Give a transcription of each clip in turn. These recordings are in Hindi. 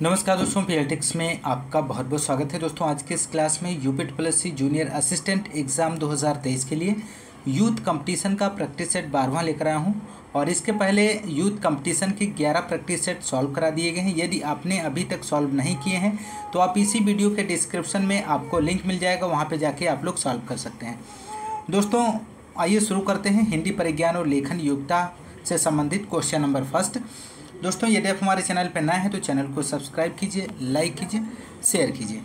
नमस्कार दोस्तों, पीएलटिक्स में आपका बहुत बहुत स्वागत है। दोस्तों आज के इस क्लास में यूपी जूनियर असिस्टेंट एग्ज़ाम 2023 के लिए यूथ कंपटीशन का प्रैक्टिस सेट 12वां लेकर आया हूं और इसके पहले यूथ कंपटीशन के 11 प्रैक्टिस सेट सॉल्व करा दिए गए हैं। यदि आपने अभी तक सॉल्व नहीं किए हैं तो आप इसी वीडियो के डिस्क्रिप्शन में आपको लिंक मिल जाएगा, वहाँ पर जाके आप लोग सॉल्व कर सकते हैं। दोस्तों आइए शुरू करते हैं। हिंदी परिज्ञान और लेखन योग्यता से संबंधित क्वेश्चन नंबर फर्स्ट। दोस्तों यदि आप हमारे चैनल पर नए हैं तो चैनल को सब्सक्राइब कीजिए, लाइक कीजिए, शेयर कीजिए।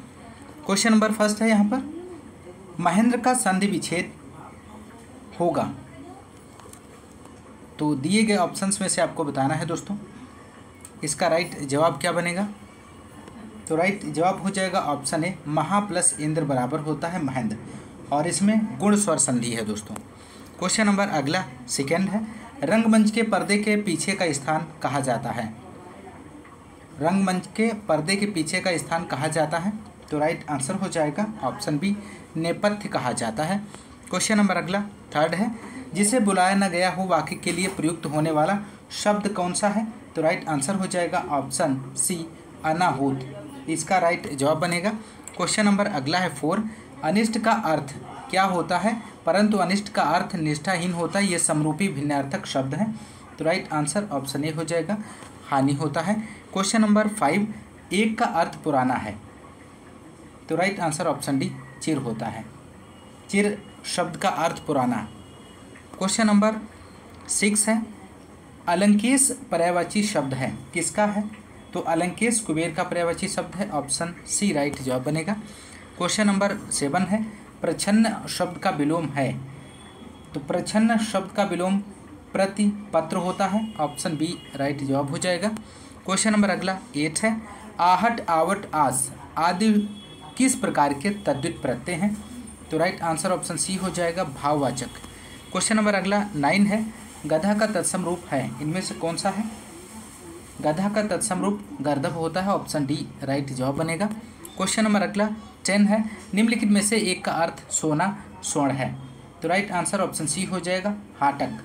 क्वेश्चन नंबर फर्स्ट है यहाँ पर, महेंद्र का संधि विच्छेद होगा। तो दिए गए ऑप्शंस में से आपको बताना है दोस्तों, इसका राइट जवाब क्या बनेगा। तो राइट जवाब हो जाएगा ऑप्शन ए, महा प्लस इंद्र बराबर होता है महेंद्र, और इसमें गुण स्वर संधि है दोस्तों। क्वेश्चन नंबर अगला सेकेंड है, रंगमंच के पर्दे के पीछे का स्थान कहा जाता है। रंगमंच के पर्दे के पीछे का स्थान कहा जाता है, तो राइट आंसर हो जाएगा ऑप्शन बी, नेपथ्य कहा जाता है। क्वेश्चन नंबर अगला थर्ड है, जिसे बुलाया न गया हो वाक्य के लिए प्रयुक्त होने वाला शब्द कौन सा है। तो राइट आंसर हो जाएगा ऑप्शन सी, अनाहूत, इसका राइट जवाब बनेगा। क्वेश्चन नंबर अगला है 4, अनिष्ट का अर्थ क्या होता है परंतु अनिष्ट का अर्थ निष्ठाहीन होता है, ये समरूपी भिन्नार्थक शब्द है। तो राइट आंसर ऑप्शन ए हो जाएगा, हानि होता है। क्वेश्चन नंबर 5, एक का अर्थ पुराना है। तो राइट आंसर ऑप्शन डी, चिर होता है। चिर शब्द का अर्थ पुराना। क्वेश्चन नंबर 6 है, अलंकेश पर्यायवाची शब्द है, किसका है। तो अलंकेश कुबेर का पर्यायवाची शब्द है, ऑप्शन सी राइट जवाब बनेगा। क्वेश्चन नंबर 7 है, प्रच्छन्न शब्द का विलोम है। तो प्रच्छन्न शब्द का विलोम प्रतिपत्र होता है, ऑप्शन बी राइट जवाब हो जाएगा। क्वेश्चन नंबर अगला 8 है, आहट, आवट, आस आदि किस प्रकार के तद्धित प्रत्यय हैं। तो राइट आंसर ऑप्शन सी हो जाएगा, भाववाचक। क्वेश्चन नंबर अगला 9 है, गधा का तत्सम रूप है, इनमें से कौन सा है। गधा का तत्सम रूप गर्दभ होता है, ऑप्शन डी राइट जवाब बनेगा। क्वेश्चन नंबर अगला 10 है, निम्नलिखित में से एक का अर्थ सोना स्वर्ण है। तो राइट आंसर ऑप्शन सी हो जाएगा, हाटक।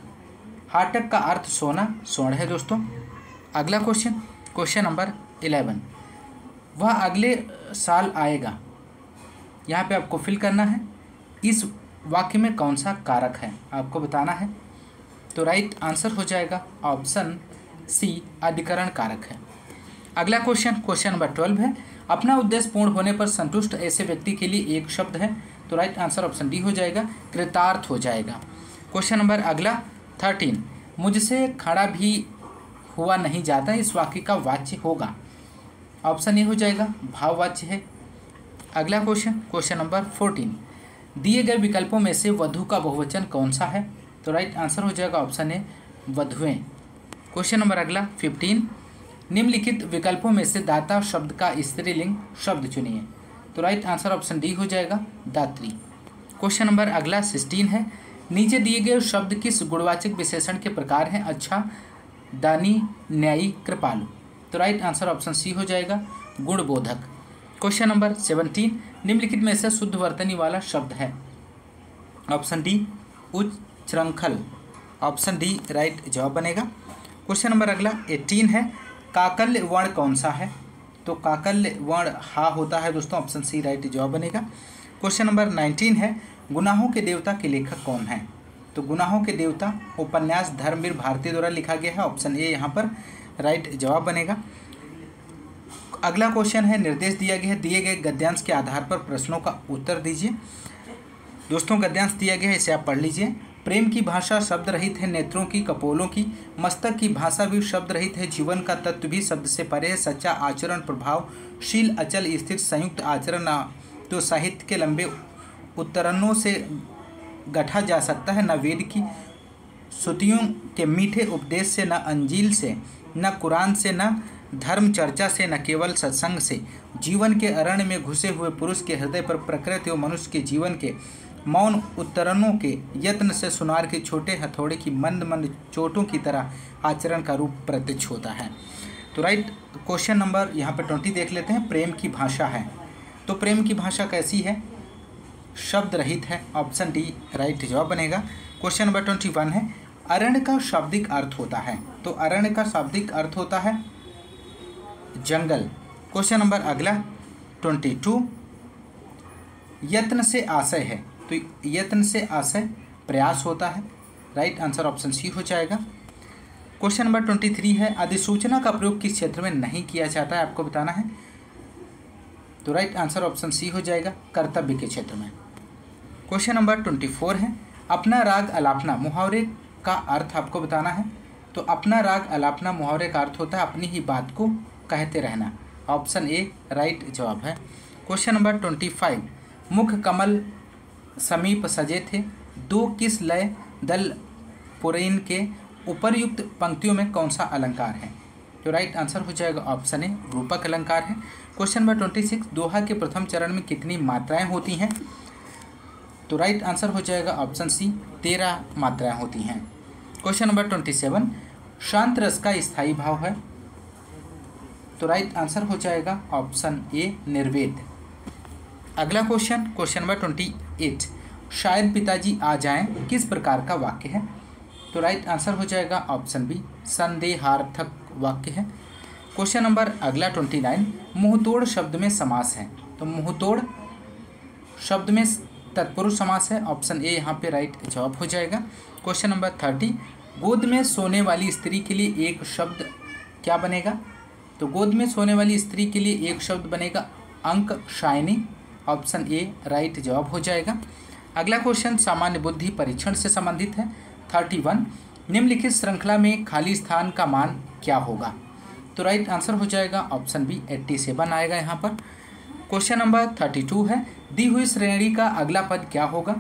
हाटक का अर्थ सोना स्वर्ण है दोस्तों। अगला क्वेश्चन नंबर 11, वह अगले साल आएगा, यहाँ पे आपको फिल करना है, इस वाक्य में कौन सा कारक है आपको बताना है। तो राइट आंसर हो जाएगा ऑप्शन सी, अधिकरण कारक है। अगला क्वेश्चन नंबर 12 है, अपना उद्देश्य पूर्ण होने पर संतुष्ट ऐसे व्यक्ति के लिए एक शब्द है। तो राइट आंसर ऑप्शन डी हो जाएगा, कृतार्थ हो जाएगा। क्वेश्चन नंबर अगला 13, मुझसे खड़ा भी हुआ नहीं जाता, इस वाक्य का वाच्य होगा। ऑप्शन ए हो जाएगा, भाववाच्य है। अगला क्वेश्चन नंबर 14, दिए गए विकल्पों में से वधु का बहुवचन कौन सा है। तो राइट आंसर हो जाएगा ऑप्शन ए, वधुएं। क्वेश्चन नंबर अगला 15, निम्नलिखित विकल्पों में से दाता शब्द का स्त्रीलिंग शब्द चुनिए। तो राइट आंसर ऑप्शन डी हो जाएगा, दात्री। क्वेश्चन नंबर अगला 16 है, नीचे दिए गए शब्द किस गुणवाचक विशेषण के प्रकार हैं। अच्छा, दानी, न्यायी, कृपालु। तो राइट आंसर ऑप्शन सी हो जाएगा, गुणबोधक। क्वेश्चन नंबर 17, निम्नलिखित में से शुद्ध वर्तनी वाला शब्द है। ऑप्शन डी, उच्चृंखल, ऑप्शन डी राइट जवाब बनेगा। क्वेश्चन नंबर अगला 18 है, काकल्य वर्ण कौन सा है। तो काकल्य वर्ण हा होता है दोस्तों, ऑप्शन सी राइट जवाब बनेगा। क्वेश्चन नंबर 19 है, गुनाहों के देवता के लेखक कौन है। तो गुनाहों के देवता उपन्यास धर्मवीर भारती द्वारा लिखा गया है, ऑप्शन ए यहाँ पर राइट जवाब बनेगा। अगला क्वेश्चन है, निर्देश दिया गया है, दिए गए गद्यांश के आधार पर प्रश्नों का उत्तर दीजिए। दोस्तों गद्यांश दिया गया है, इसे आप पढ़ लीजिए। प्रेम की भाषा शब्द रहित है, नेत्रों की कपोलों की, मस्तक की भाषा भी शब्द रहित है, जीवन का तत्व भी शब्द से परे है, सच्चा आचरण प्रभावशील अचल स्थिर संयुक्त आचरण न तो साहित्य के लंबे उत्तरणों से गढ़ा जा सकता है, न वेद की श्रुतियों के मीठे उपदेश से, न अंजील से, न कुरान से, न धर्म चर्चा से, न केवल सत्संग से। जीवन के अरण्य में घुसे हुए पुरुष के हृदय पर प्रकृति और मनुष्य के जीवन के मौन उत्तरणों के यत्न से सुनार के छोटे हथौड़े की मंद मंद चोटों की तरह आचरण का रूप प्रत्यक्ष होता है। तो राइट क्वेश्चन नंबर यहाँ पर 20 देख लेते हैं, प्रेम की भाषा है। तो प्रेम की भाषा कैसी है, शब्द रहित है, ऑप्शन डी राइट जवाब बनेगा। क्वेश्चन नंबर 21 है, अरण्य का शाब्दिक अर्थ होता है। तो अरण्य का शाब्दिक अर्थ होता है जंगल, क्वेश्चन नंबर अगला 22, यत्न से आशय है, तो यत्न से आशय प्रयास होता है, राइट आंसर ऑप्शन सी हो जाएगा। क्वेश्चन नंबर 23 है, अधिसूचना का प्रयोग किस क्षेत्र में नहीं किया जाता है, आपको बताना है, तो राइट आंसर ऑप्शन सी हो जाएगा, कर्तव्य के क्षेत्र में। क्वेश्चन नंबर 24 है, अपना राग अलापना मुहावरे का अर्थ आपको बताना है, तो अपना राग अलापना मुहावरे का अर्थ होता है अपनी ही बात को कहते रहना, ऑप्शन ए राइट जवाब है। क्वेश्चन नंबर 25, मुख कमल समीप सजे थे, दो किस लय दल पुरैन के उपर्युक्त पंक्तियों में कौन सा अलंकार है, तो राइट आंसर हो जाएगा ऑप्शन ए रूपक अलंकार है। क्वेश्चन नंबर 26, दोहा के प्रथम चरण में कितनी मात्राएं होती हैं, तो राइट आंसर हो जाएगा ऑप्शन सी 13 मात्राएं होती हैं। क्वेश्चन नंबर 27, शांत रस का स्थायी भाव है, तो राइट आंसर हो जाएगा ऑप्शन ए निर्वेद। अगला क्वेश्चन नंबर 28, शायद पिताजी आ जाएं किस प्रकार का वाक्य है, तो राइट आंसर हो जाएगा ऑप्शन बी संदेहार्थक वाक्य है। क्वेश्चन नंबर अगला 29, मुंहतोड़ शब्द में समास है, तो मुंहतोड़ शब्द में तत्पुरुष समास है, ऑप्शन ए यहाँ पे राइट जवाब हो जाएगा। क्वेश्चन नंबर 30, गोद में सोने वाली स्त्री के लिए एक शब्द क्या बनेगा, तो गोद में सोने वाली स्त्री के लिए एक शब्द बनेगा अंक शायनी, ऑप्शन ए राइट जवाब हो जाएगा। अगला क्वेश्चन सामान्य बुद्धि परीक्षण से संबंधित है। 31, निम्नलिखित श्रृंखला में खाली स्थान का मान क्या होगा, तो राइट आंसर हो जाएगा ऑप्शन बी 87 आएगा यहाँ पर। क्वेश्चन नंबर 32 है, दी हुई श्रेणी का अगला पद क्या होगा,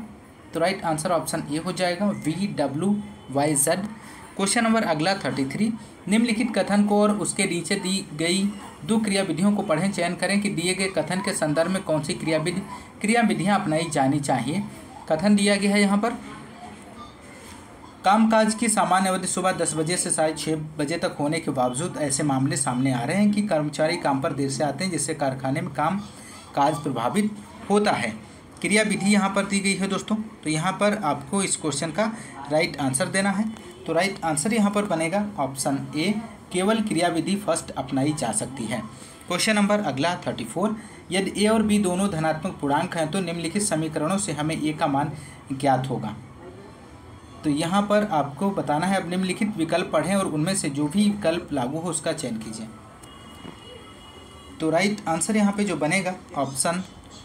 तो राइट आंसर ऑप्शन ए हो जाएगा VWYZ। क्वेश्चन नंबर अगला 33, निम्नलिखित कथन को और उसके नीचे दी गई दो क्रियाविधियों को पढ़ें, चयन करें कि दिए गए कथन के संदर्भ में कौन सी क्रियाविधियाँ अपनाई जानी चाहिए। कथन दिया गया है यहाँ पर, कामकाज की सामान्य अवधि सुबह 10 बजे से साढ़े 6 बजे तक होने के बावजूद ऐसे मामले सामने आ रहे हैं कि कर्मचारी काम पर देर से आते हैं, जिससे कारखाने में काम काज प्रभावित होता है। क्रिया विधि यहाँ पर दी गई है दोस्तों, तो यहाँ पर आपको इस क्वेश्चन का राइट आंसर देना है, तो राइट आंसर यहाँ पर बनेगा ऑप्शन ए केवल क्रिया विधि फर्स्ट अपनाई जा सकती है। क्वेश्चन नंबर अगला 34, यदि ए और बी दोनों धनात्मक पूर्णांक हैं तो निम्नलिखित समीकरणों से हमें ए का मान ज्ञात होगा, तो यहाँ पर आपको बताना है, अब निम्नलिखित विकल्प पढ़ें और उनमें से जो भी विकल्प लागू हो उसका चयन कीजिए। तो राइट आंसर यहाँ पे जो बनेगा ऑप्शन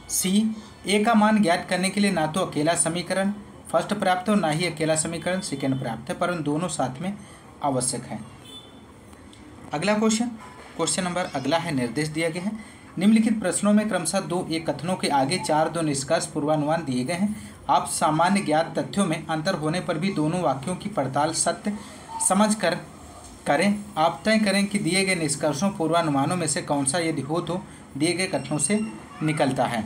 सी, ए का मान ज्ञात करने के लिए ना तो अकेला समीकरण फर्स्ट प्राप्त है और ना ही अकेला समीकरण सेकेंड प्राप्त है, परंतु दोनों साथ में आवश्यक है। अगला क्वेश्चन नंबर अगला है, निर्देश दिया गया है, निम्नलिखित प्रश्नों में क्रमशः 2 एक कथनों के आगे 4 2 निष्कर्ष पूर्वानुमान दिए गए हैं। आप सामान्य ज्ञात तथ्यों में अंतर होने पर भी दोनों वाक्यों की पड़ताल सत्य समझकर करें। आप तय करें कि दिए गए निष्कर्षों पूर्वानुमानों में से कौन सा यदि हो तो दिए गए कथनों से निकलता है।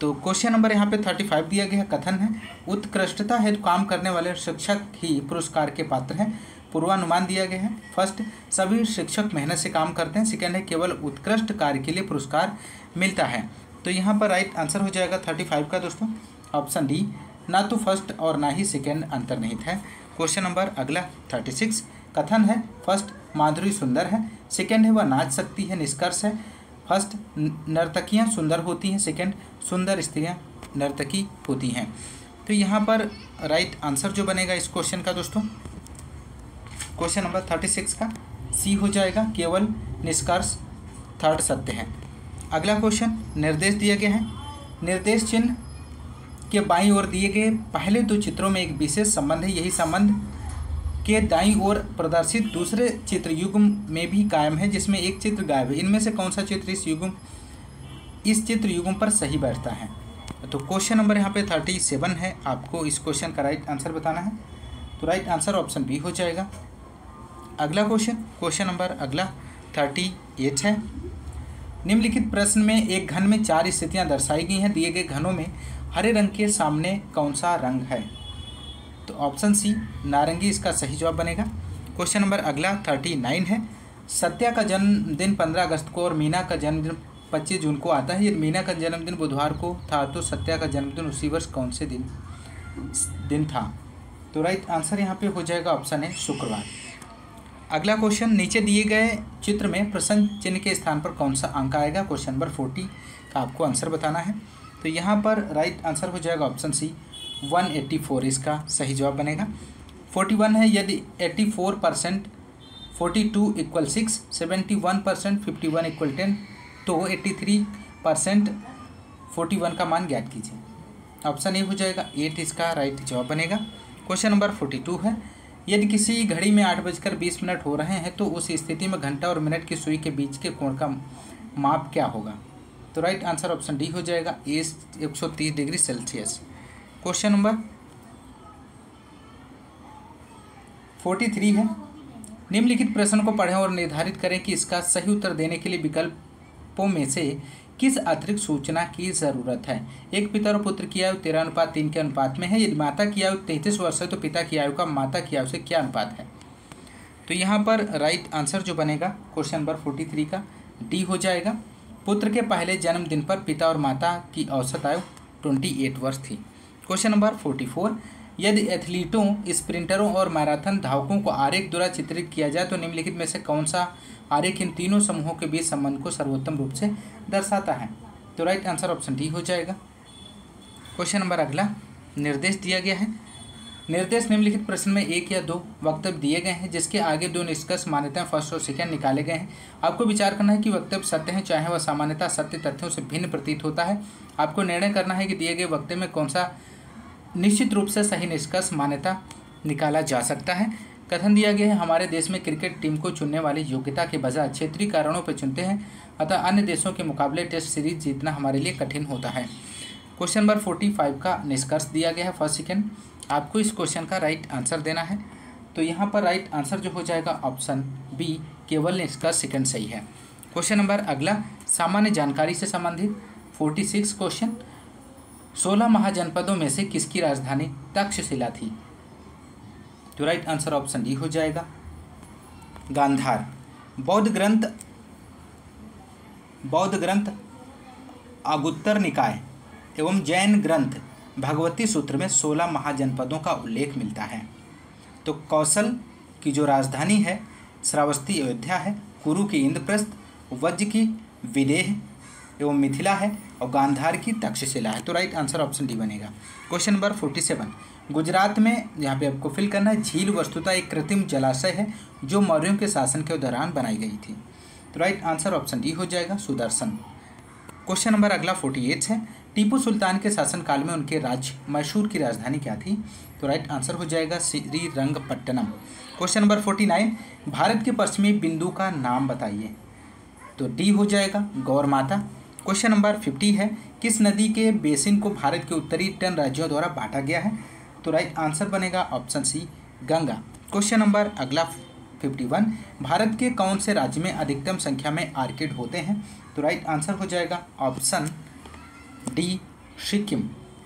तो क्वेश्चन नंबर यहाँ पे 35 दिया गया कथन है, उत्कृष्टता हेतु काम करने वाले शिक्षक ही पुरस्कार के पात्र हैं। पूर्वानुमान दिया गया है, फर्स्ट सभी शिक्षक मेहनत से काम करते हैं, सेकेंड है केवल उत्कृष्ट कार्य के लिए पुरस्कार मिलता है। तो यहाँ पर राइट आंसर हो जाएगा 35 का दोस्तों ऑप्शन डी, ना तो फर्स्ट और ना ही सेकेंड अंतर्निहित है। क्वेश्चन नंबर अगला 36, कथन है फर्स्ट माधुरी सुंदर है, सेकेंड है वह नाच सकती है, निष्कर्ष है फर्स्ट नर्तकियाँ सुंदर होती हैं, सेकेंड सुंदर स्त्रियाँ नर्तकी होती हैं। तो यहाँ पर राइट आंसर जो बनेगा इस क्वेश्चन का दोस्तों, क्वेश्चन नंबर 36 का सी हो जाएगा, केवल निष्कर्ष थर्ड सत्य है। अगला क्वेश्चन, निर्देश दिया गया है, निर्देश चिन्ह के बाईं ओर दिए गए पहले 2 चित्रों में एक विशेष संबंध है, यही संबंध के दाईं ओर प्रदर्शित दूसरे चित्र युग्म में भी कायम है, जिसमें एक चित्र गायब है। इनमें से कौन सा चित्र इस चित्र युग्म पर सही बैठता है। तो क्वेश्चन नंबर यहाँ पे 37 है, आपको इस क्वेश्चन का राइट आंसर बताना है, तो राइट आंसर ऑप्शन बी हो जाएगा। अगला क्वेश्चन नंबर अगला 38 है, निम्नलिखित प्रश्न में एक घन में 4 स्थितियाँ दर्शाई गई हैं, दिए गए घनों में हरे रंग के सामने कौन सा रंग है, तो ऑप्शन सी नारंगी इसका सही जवाब बनेगा। क्वेश्चन नंबर अगला 39 है, सत्या का जन्मदिन 15 अगस्त को और मीना का जन्मदिन 25 जून को आता है, यदि मीना का जन्मदिन बुधवार को था तो सत्या का जन्मदिन उसी वर्ष कौन से दिन था, तो राइट आंसर यहाँ पे हो जाएगा ऑप्शन है शुक्रवार। अगला क्वेश्चन, नीचे दिए गए चित्र में प्रश्न चिन्ह के स्थान पर कौन सा अंक आएगा। क्वेश्चन नंबर 40 का आपको आंसर बताना है। तो यहाँ पर राइट आंसर हो जाएगा ऑप्शन सी 184 इसका सही जवाब बनेगा। 41 है, यदि 84% 42 = 6, 71% 51 = 10, तो 83% 41 का मान ज्ञात कीजिए। ऑप्शन ए हो जाएगा 8 इसका राइट जवाब बनेगा। क्वेश्चन नंबर 42 है, यदि किसी घड़ी में 8:20 हो रहे हैं तो उस स्थिति में घंटा और मिनट की सुई के बीच के कोण का माप क्या होगा। तो राइट आंसर ऑप्शन डी हो जाएगा 130 डिग्री सेल्सियस। क्वेश्चन नंबर 43 है, निम्नलिखित प्रश्न को पढ़ें और निर्धारित करें कि इसका सही उत्तर देने के लिए विकल्पों में से किस अतिरिक्त सूचना की ज़रूरत है। एक पिता और पुत्र की आयु 13:3 के अनुपात में है। यदि माता की आयु 33 वर्ष है तो पिता की आयु का माता की आयु से क्या अनुपात है। तो यहाँ पर राइट आंसर जो बनेगा क्वेश्चन नंबर 43 का डी हो जाएगा। पुत्र के पहले जन्मदिन पर पिता और माता की औसत आयु 28 वर्ष थी। क्वेश्चन नंबर 44, यदि एथलीटों, स्प्रिंटरों और मैराथन धावकों को आरेख द्वारा चित्रित किया जाए तो निम्नलिखित में से कौन सा आरेख इन तीनों समूहों के बीच संबंध को सर्वोत्तम रूप से दर्शाता है। तो राइट आंसर ऑप्शन डी हो जाएगा। क्वेश्चन नंबर अगला, निर्देश दिया गया है। निर्देश, निम्नलिखित प्रश्न में एक या दो वक्तव्य दिए गए हैं जिसके आगे दो निष्कर्ष मान्यताएं फर्स्ट और सेकंड निकाले गए हैं। आपको विचार करना है कि वक्तव्य सत्य है, चाहे वह सामान्यतः सत्य तथ्यों से भिन्न प्रतीत होता है। आपको निर्णय करना है कि दिए गए वक्तव्य में कौन सा निश्चित रूप से सही निष्कर्ष मान्यता निकाला जा सकता है। कथन दिया गया है, हमारे देश में क्रिकेट टीम को चुनने वाले योग्यता के बजाय क्षेत्रीय कारणों पर चुनते हैं, अतः अन्य देशों के मुकाबले टेस्ट सीरीज जीतना हमारे लिए कठिन होता है। क्वेश्चन नंबर 45 का निष्कर्ष दिया गया है फर्स्ट सेकंड। आपको इस क्वेश्चन का राइट आंसर देना है। तो यहाँ पर राइट आंसर जो हो जाएगा ऑप्शन बी, केवल निष्कर्ष सेकंड सही है। क्वेश्चन नंबर अगला, सामान्य जानकारी से संबंधित 46 क्वेश्चन, 16 महाजनपदों में से किसकी राजधानी तक्षशिला थी। तो राइट आंसर ऑप्शन डी हो जाएगा गांधार। बौद्ध ग्रंथ अगुत्तर निकाय एवं जैन ग्रंथ भगवती सूत्र में 16 महाजनपदों का उल्लेख मिलता है। तो कौशल की जो राजधानी है श्रावस्ती अयोध्या है, कुरु की इंद्रप्रस्थ, वज्र की विदेह एवं मिथिला है और गांधार की तक्षशिला है। तो राइट आंसर ऑप्शन डी बनेगा। क्वेश्चन नंबर 47, गुजरात में यहाँ पे आपको फिल करना है, झील वस्तुतः एक कृत्रिम जलाशय है जो मौर्यों के शासन के दौरान बनाई गई थी। तो राइट आंसर ऑप्शन डी हो जाएगा सुदर्शन। क्वेश्चन नंबर अगला 48 है, टीपू सुल्तान के शासनकाल में उनके राज्य मैसूर की राजधानी क्या थी। तो राइट आंसर हो जाएगा श्रीरंगपट्टनम। क्वेश्चन नंबर 49, भारत के पश्चिमी बिंदु का नाम बताइए। तो डी हो जाएगा गौरमाता। क्वेश्चन नंबर 50 है, किस नदी के बेसिन को भारत के उत्तरी 10 राज्यों द्वारा बांटा गया है। तो राइट आंसर बनेगा option C Ganga. Question number अगला 51, भारत के कौन से राज्य में अधिकतम संख्या में आर्किड होते हैं। तो राइट आंसर हो जाएगा option D Sikkim.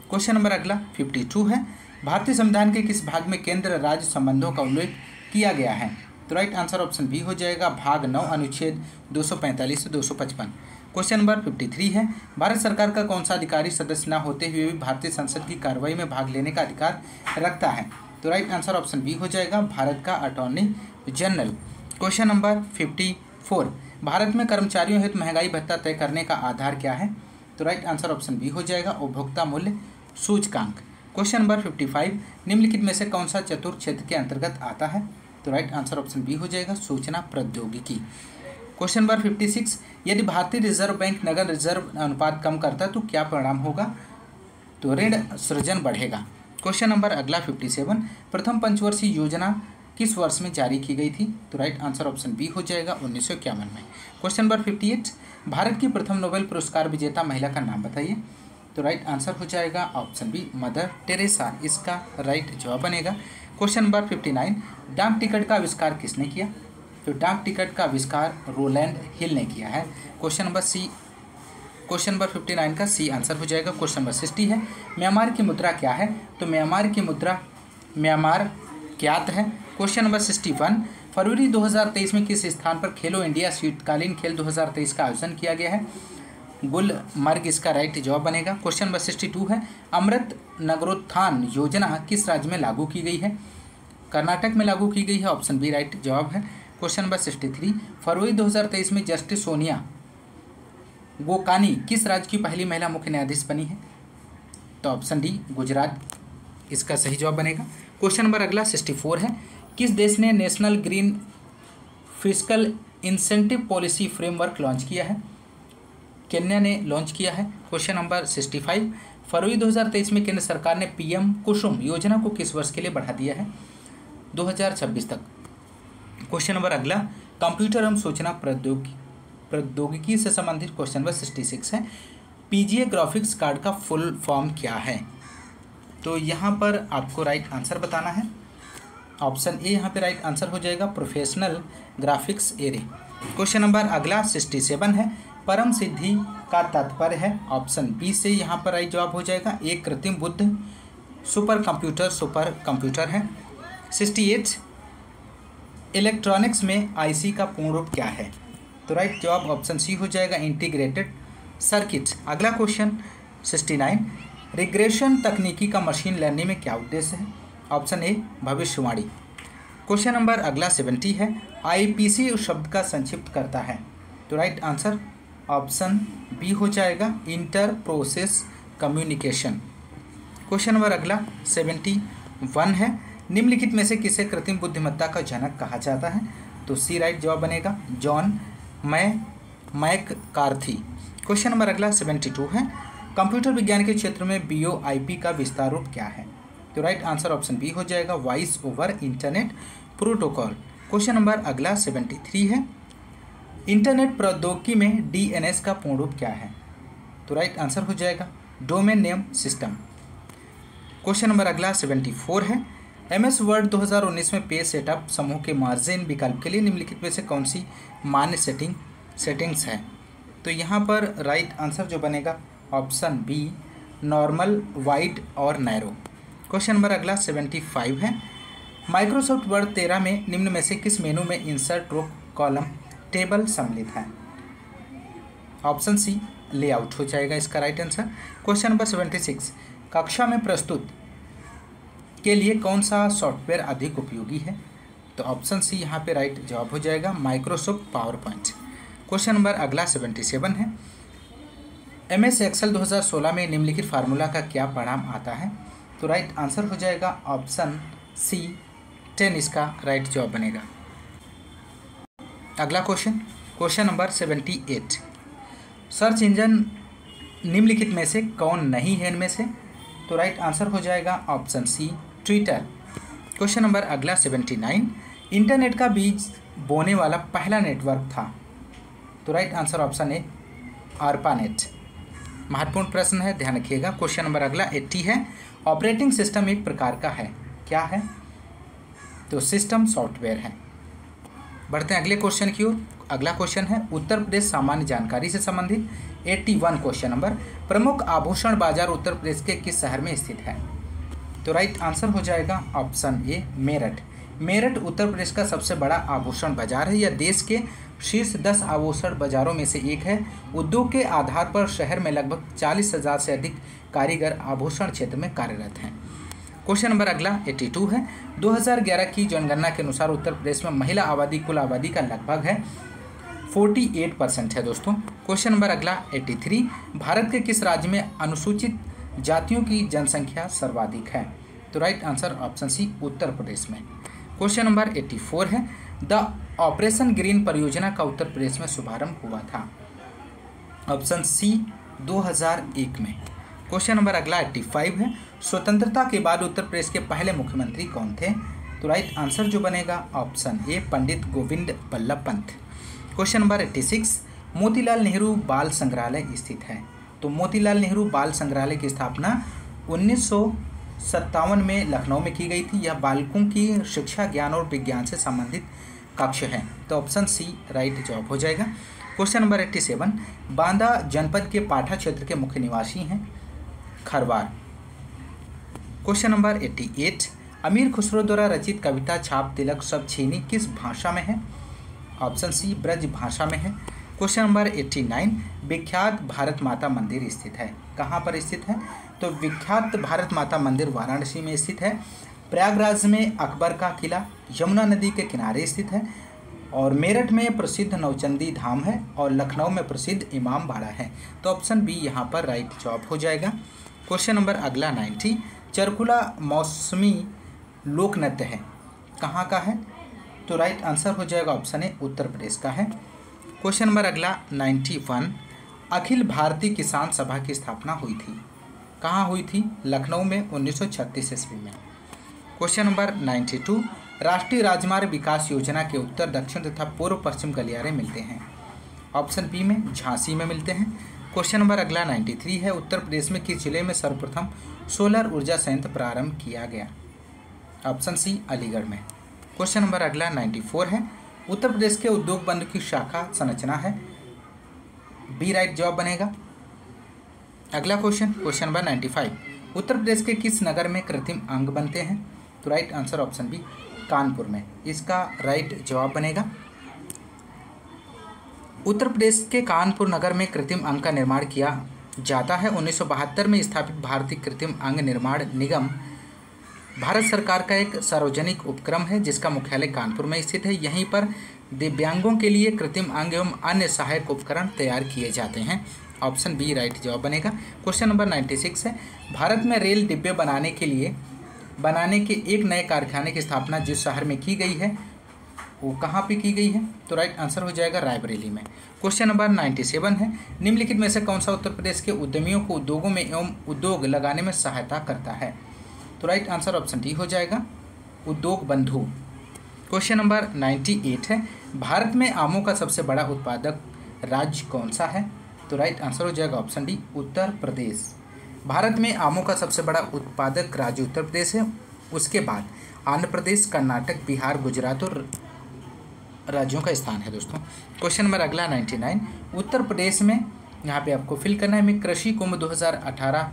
Question number अगला 52 है, भारतीय संविधान के किस भाग में केंद्र राज्य संबंधों का उल्लेख किया गया है। तो राइट आंसर ऑप्शन बी हो जाएगा भाग 9 अनुच्छेद 245 से 255। क्वेश्चन नंबर 53 है, भारत सरकार का कौन सा अधिकारी सदस्य न होते हुए भी भारतीय संसद की कार्रवाई में भाग लेने का अधिकार रखता है। तो राइट आंसर ऑप्शन बी हो जाएगा भारत का attorney general. Question number 54, Bharat में कर्मचारियों हेतु महंगाई भत्ता तय करने का आधार क्या है। तो राइट आंसर ऑप्शन बी हो जाएगा उपभोक्ता मूल्य सूचकांक। क्वेश्चन नंबर 55, निम्नलिखित में से कौन सा चतुर्थ क्षेत्र के अंतर्गत आता है। तो राइट आंसर ऑप्शन बी हो जाएगा सूचना प्रौद्योगिकी। क्वेश्चन नंबर 56, यदि भारतीय रिजर्व बैंक नगद रिजर्व अनुपात कम करता है तो क्या परिणाम होगा। तो ऋण सृजन बढ़ेगा। क्वेश्चन नंबर अगला 57, प्रथम पंचवर्षीय योजना किस वर्ष में जारी की गई थी। तो राइट आंसर ऑप्शन बी हो जाएगा 1951 में। क्वेश्चन नंबर 58, भारत की प्रथम नोबेल पुरस्कार विजेता महिला का नाम बताइए। तो राइट आंसर हो जाएगा ऑप्शन बी मदर टेरेसा, इसका राइट जवाब बनेगा। क्वेश्चन नंबर 59, डाक टिकट का आविष्कार किसने किया। तो डाक टिकट का आविष्कार रोलैंड हिल ने किया है। क्वेश्चन नंबर 59 का सी आंसर हो जाएगा। क्वेश्चन नंबर 60 है, म्यांमार की मुद्रा क्या है। तो म्यांमार की मुद्रा म्यांमार क्यात है। क्वेश्चन नंबर 61, फरवरी 2023 में किस स्थान पर खेलो इंडिया शीतकालीन खेल 2023 का आयोजन किया गया है। गुलमर्ग, इसका राइट जवाब बनेगा। क्वेश्चन नंबर 62 है, अमृत नगरोत्थान योजना किस राज्य में लागू की गई है। कर्नाटक में लागू की गई है, ऑप्शन बी राइट जवाब है। क्वेश्चन नंबर 63, फरवरी 2023 में जस्टिस सोनिया गोकानी किस राज्य की पहली महिला मुख्य न्यायाधीश बनी है? तो ऑप्शन डी गुजरात इसका सही जवाब बनेगा। क्वेश्चन नंबर अगला 64 है, किस देश ने national green fiscal incentive policy framework launch किया है? केन्या ने लॉन्च किया है। क्वेश्चन नंबर 65, फरवरी 2023 में केंद्र सरकार ने पीएम कुसुम योजना को किस वर्ष के लिए बढ़ा दिया है? 2026 तक। क्वेश्चन नंबर अगला कंप्यूटर एवं सूचना प्रौद्योगिकी से संबंधित क्वेश्चन नंबर 66 है, पीजीए ग्राफिक्स कार्ड का फुल फॉर्म क्या है? तो यहाँ पर आपको राइट आंसर बताना है। ऑप्शन ए यहाँ पे राइट आंसर हो जाएगा, professional graphics array. Question number अगला 67 है, परम सिद्धि का तात्पर्य है? ऑप्शन बी से यहाँ पर राइट जवाब हो जाएगा, एक कृत्रिम बुद्ध सुपर कंप्यूटर है। 68, इलेक्ट्रॉनिक्स में आईसी का पूर्ण रूप क्या है? तो राइट जवाब ऑप्शन सी हो जाएगा, इंटीग्रेटेड सर्किट। अगला क्वेश्चन 69, रिग्रेशन तकनीकी का मशीन लर्निंग में क्या उद्देश्य है? ऑप्शन ए भविष्यवाणी। क्वेश्चन नंबर अगला 70 है, आईपीसी उस शब्द का संक्षिप्त करता है? तो राइट आंसर ऑप्शन बी हो जाएगा, inter process communication. Question number अगला 71 है, निम्नलिखित में से किसे कृत्रिम बुद्धिमत्ता का जनक कहा जाता है? तो सी राइट जवाब बनेगा, जॉन मैककार्थी। क्वेश्चन नंबर अगला 72 है, कंप्यूटर विज्ञान के क्षेत्र में बीओआईपी का विस्तार रूप क्या है? तो राइट आंसर ऑप्शन बी हो जाएगा, voice over internet protocol. Question number अगला 73 है, इंटरनेट प्रौद्योगिकी में डीएनएस का पूर्ण रूप क्या है? तो राइट आंसर हो जाएगा, domain name system. Question number अगला 74 है, एमएस वर्ड 2019 में पेज सेटअप समूह के मार्जिन विकल्प के लिए निम्नलिखित में से कौन सी मान्य सेटिंग्स है? तो यहाँ पर राइट आंसर जो बनेगा ऑप्शन बी, नॉर्मल, वाइड और नैरो। क्वेश्चन नंबर अगला 75 है, माइक्रोसॉफ्ट वर्ड 13 में निम्न में से किस मेनू में इंसर्ट रो कॉलम टेबल सम्मिलित है? ऑप्शन सी लेआउट हो जाएगा इसका राइट आंसर। क्वेश्चन नंबर 76, कक्षा में प्रस्तुत के लिए कौन सा सॉफ्टवेयर अधिक उपयोगी है? तो ऑप्शन सी यहाँ पे राइट जवाब हो जाएगा, Microsoft power point. Question number अगला 77 है, एमएस एक्सेल 2016 में निम्नलिखित फार्मूला का क्या परिणाम आता है? तो राइट आंसर हो जाएगा ऑप्शन सी 10 इसका राइट जवाब बनेगा। अगला क्वेश्चन नंबर 78, सर्च इंजन निम्नलिखित में से कौन नहीं है इनमें से? तो राइट आंसर हो जाएगा option C, Twitter. Question number अगला 79, इंटरनेट का बीज बोने वाला पहला नेटवर्क था? तो right answer option A, ARPANET. महत्वपूर्ण प्रश्न है, ध्यान रखिएगा। क्वेश्चन नंबर अगला 80 है, ऑपरेटिंग सिस्टम एक प्रकार का है, क्या है? तो सिस्टम सॉफ्टवेयर है। बढ़ते हैं अगले क्वेश्चन की ओर। अगला क्वेश्चन है उत्तर प्रदेश सामान्य जानकारी से संबंधित 81 क्वेश्चन नंबर, प्रमुख आभूषण बाजार उत्तर प्रदेश के किस शहर में स्थित है? तो राइट आंसर हो जाएगा ऑप्शन ए, मेरठ। मेरठ उत्तर प्रदेश का सबसे बड़ा आभूषण बाजार है। यह देश के शीर्ष 10 आभूषण बाजारों में से एक है। उद्योग के आधार पर शहर में लगभग 40,000 से अधिक कारीगर आभूषण क्षेत्र में कार्यरत हैं। क्वेश्चन नंबर अगला 82 है, 2011 की जनगणना के अनुसार उत्तर प्रदेश में महिला आबादी कुल आबादी का लगभग है 48% है दोस्तों। क्वेश्चन नंबर अगला 83, भारत के किस राज्य में अनुसूचित जातियों की जनसंख्या सर्वाधिक है? तो right answer option C, Uttar Pradesh में। क्वेश्चन नंबर 84 है, द ऑपरेशन ग्रीन परियोजना का उत्तर प्रदेश में शुभारंभ हुआ था? ऑप्शन सी, 2001 में। क्वेश्चन नंबर अगला 85 है, स्वतंत्रता के बाद उत्तर प्रदेश के पहले मुख्यमंत्री कौन थे? तो राइट आंसर जो बनेगा option A, Pandit Govind Ballabh Pant. Question number 86, Motilal Nehru बाल संग्रहालय स्थित है? तो मोतीलाल नेहरू बाल संग्रहालय की स्थापना 1957 में लखनऊ में की गई थी। यह बालकों की शिक्षा, ज्ञान और विज्ञान से संबंधित कक्ष है। तो ऑप्शन सी राइट जवाब हो जाएगा। क्वेश्चन नंबर 87, बांदा जनपद के पाठा क्षेत्र के मुख्य निवासी हैं खरवार। क्वेश्चन नंबर 88, अमीर खुसरो द्वारा रचित कविता छाप तिलक सब छीनी किस भाषा में है? ऑप्शन सी, ब्रज भाषा में है। क्वेश्चन नंबर 89, विख्यात भारत माता मंदिर स्थित है? कहाँ पर स्थित है? तो विख्यात भारत माता मंदिर वाराणसी में स्थित है। प्रयागराज में अकबर का किला यमुना नदी के किनारे स्थित है। और मेरठ में प्रसिद्ध नौचंदी धाम है और लखनऊ में प्रसिद्ध इमाम बाड़ा है। तो ऑप्शन बी यहाँ पर राइट जवाब हो जाएगा। क्वेश्चन नंबर अगला 90, चरकुला मौसमी लोक नृत्य है, कहाँ का है? तो राइट आंसर हो जाएगा ऑप्शन ए, उत्तर प्रदेश का है। क्वेश्चन नंबर अगला 91, अखिल भारतीय किसान सभा की स्थापना हुई थी, कहाँ हुई थी? लखनऊ में 1936 ईस्वी में। क्वेश्चन नंबर 92, राष्ट्रीय राजमार्ग विकास योजना के उत्तर दक्षिण तथा पूर्व पश्चिम गलियारे मिलते हैं, ऑप्शन बी में झांसी में मिलते हैं। क्वेश्चन नंबर अगला 93 है, उत्तर प्रदेश में किस जिले में सर्वप्रथम सोलर ऊर्जा संयंत्र प्रारंभ किया गया? ऑप्शन सी, अलीगढ़ में। क्वेश्चन नंबर अगला 94 है, उत्तर प्रदेश के उद्योग बंधु की शाखा संरचना है, बी राइट जवाब बनेगा। अगला क्वेश्चन नंबर 95, उत्तर प्रदेश के किस नगर में कृत्रिम अंग बनते हैं? तो right answer option B, Kanpur में, इसका राइट जवाब बनेगा। उत्तर प्रदेश के कानपुर नगर में कृत्रिम अंग का निर्माण किया जाता है। 1972 में स्थापित भारतीय कृत्रिम अंग निर्माण निगम भारत सरकार का एक सार्वजनिक उपक्रम है जिसका मुख्यालय कानपुर में स्थित है। यहीं पर दिव्यांगों के लिए कृत्रिम अंग एवं अन्य सहायक उपकरण तैयार किए जाते हैं, ऑप्शन बी राइट जवाब बनेगा। क्वेश्चन नंबर 96 है, भारत में रेल डिब्बे बनाने के एक नए कारखाने की स्थापना जिस शहर में की गई है वो कहाँ पे की गई है? तो राइट आंसर हो जाएगा रायबरेली में। क्वेश्चन नंबर 97 है, निम्नलिखित में से कौन सा उत्तर प्रदेश के उद्यमियों को उद्योगों में एवं उद्योग लगाने में सहायता करता है? तो राइट आंसर ऑप्शन डी हो जाएगा, उद्योग बंधु। क्वेश्चन नंबर 98 है, भारत में आमों का सबसे बड़ा उत्पादक राज्य कौन सा है? तो राइट आंसर हो जाएगा ऑप्शन डी, उत्तर प्रदेश। भारत में आमों का सबसे बड़ा उत्पादक राज्य उत्तर प्रदेश है, उसके बाद आंध्र प्रदेश, कर्नाटक, बिहार, गुजरात और राज्यों का स्थान है दोस्तों। क्वेश्चन नंबर अगला 99, उत्तर प्रदेश में यहाँ पे आपको फिल करना है में कृषि कुंभ 2018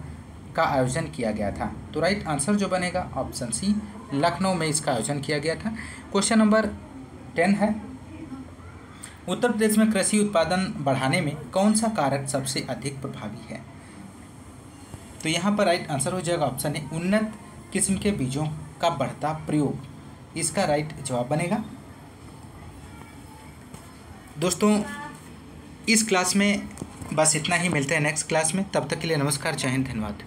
का आयोजन किया गया था। तो राइट आंसर जो बनेगा ऑप्शन सी, लखनऊ में इसका आयोजन किया गया था। क्वेश्चन नंबर 10 है, उत्तर प्रदेश में कृषि उत्पादन बढ़ाने में कौन सा कारक सबसे अधिक प्रभावी है? तो यहाँ पर राइट आंसर हो जाएगा ऑप्शन ए, उन्नत किस्म के बीजों का बढ़ता प्रयोग, इसका राइट जवाब बनेगा। दोस्तों इस क्लास में बस इतना ही, मिलते हैं नेक्स्ट क्लास में, तब तक के लिए नमस्कार, जय हिंद, धन्यवाद।